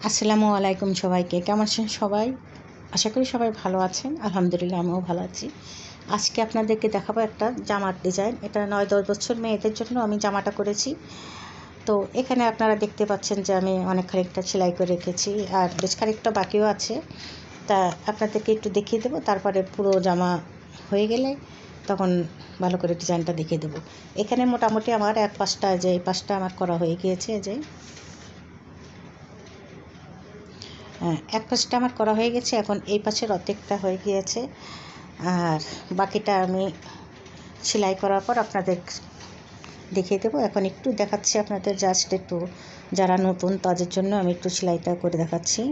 আসসালামু আলাইকুম সবাইকে। কেমন আছেন সবাই? আশা করি সবাই ভালো আছেন। আলহামদুলিল্লাহ আমিও ভালো আছি। আজকে আপনাদেরকে দেখাবো একটা জামার ডিজাইন। এটা 9-10 বছর মেয়েদের জন্য আমি জামাটা করেছি। তো এখানে আপনারা দেখতে পাচ্ছেন যে আমি অনেক খানিকটা সেলাই করে রেখেছি, আর বেশ খানিকটা বাকিও আছে। তা আপনাদেরকে একটু দেখিয়ে দেবো, তারপরে পুরো জামা হয়ে গেলে তখন ভালো করে ডিজাইনটা দেখিয়ে দেবো। এখানে মোটামুটি আমার এক পাশটা, যে এই পাশটা আমার করা হয়ে গিয়েছে, যে এক পাশটা আমার করা হয়ে গেছে। এখন এই পাশের অর্ধেকটা হয়ে গিয়েছে, আর বাকিটা আমি সেলাই করার পর আপনাদের দেখিয়ে দেবো। এখন একটু দেখাচ্ছি আপনাদের, জাস্ট একটু যারা নতুন তাদের জন্য আমি একটু সেলাইটা করে দেখাচ্ছি।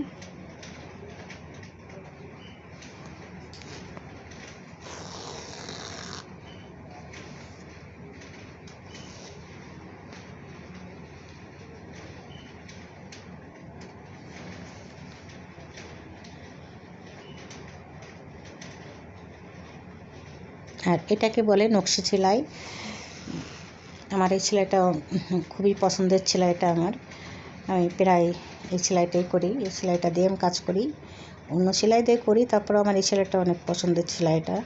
আর এটাকে বলে নকশি সেলাই। আমার এই সেলাইটা খুবই পছন্দের সেলাইটা আমার। আমি প্রায় এই সেলাইটাই করি, এই সেলাইটা দিয়ে আমি কাজ করি। অন্য সেলাই দিয়ে করি, তারপর আমার এই সেলাইটা অনেক পছন্দের সেলাইটা।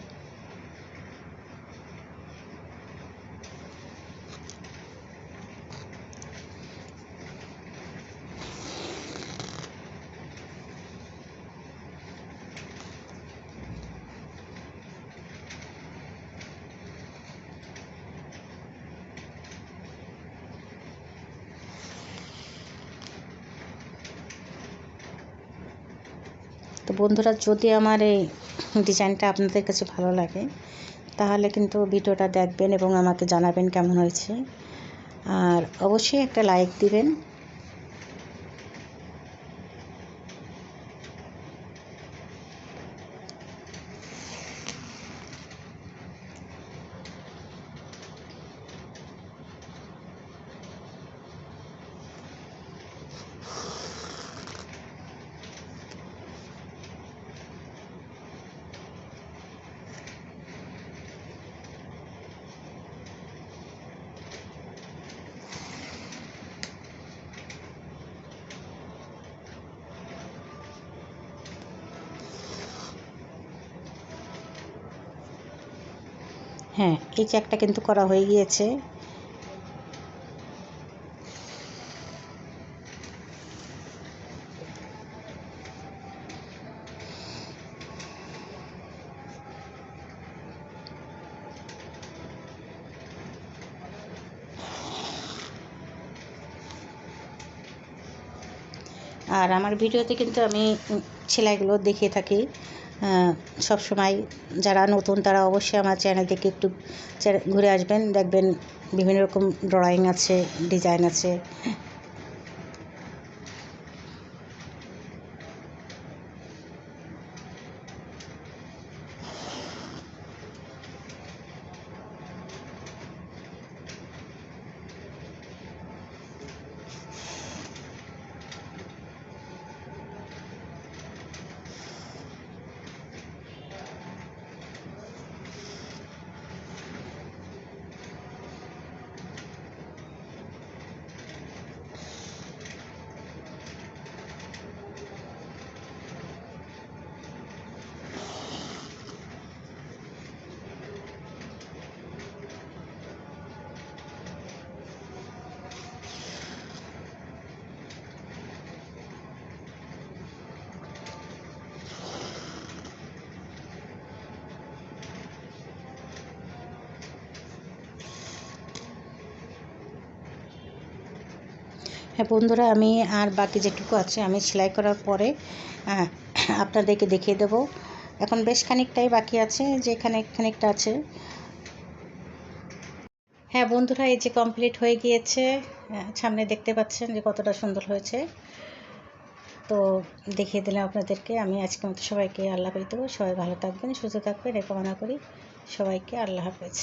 তো বন্ধুরা, যদি আমার এই ডিজাইনটা আপনাদের কাছে ভালো লাগে তাহলে কিন্তু ভিডিওটা দেখবেন এবং আমাকে জানাবেন কেমন হয়েছে, আর অবশ্যই একটা লাইক দিবেন। হ্যাঁ, এই যে একটা কিন্তু করা হয়ে গিয়েছে। আর আমার ভিডিওতে কিন্তু আমি সেলাইগুলো দেখিয়ে থাকি সব সময়। যারা নতুন তারা অবশ্যই আমার চ্যানেল থেকে একটু ঘুরে আসবেন, দেখবেন বিভিন্ন রকম ড্রয়িং আছে, ডিজাইন আছে। হ্যাঁ বন্ধুরা, আমি আর বাকি যেটুকু আছে আমি সেলাই করার পরে আপনাদেরকে দেখিয়ে দেবো। এখন বেশ খানিকটাই বাকি আছে, যে এখানে খানিকটা আছে। হ্যাঁ বন্ধুরা, এই যে কমপ্লিট হয়ে গিয়েছে। সামনে দেখতে পাচ্ছেন যে কতটা সুন্দর হয়েছে। তো দেখিয়ে দিলাম আপনাদেরকে। আমি আজকের মতো সবাইকে আল্লাহ হাফেজ দেবো। সবাই ভালো থাকবেন, সুস্থ থাকবেন, এই কামনা করি। সবাইকে আল্লাহ হাফেজ।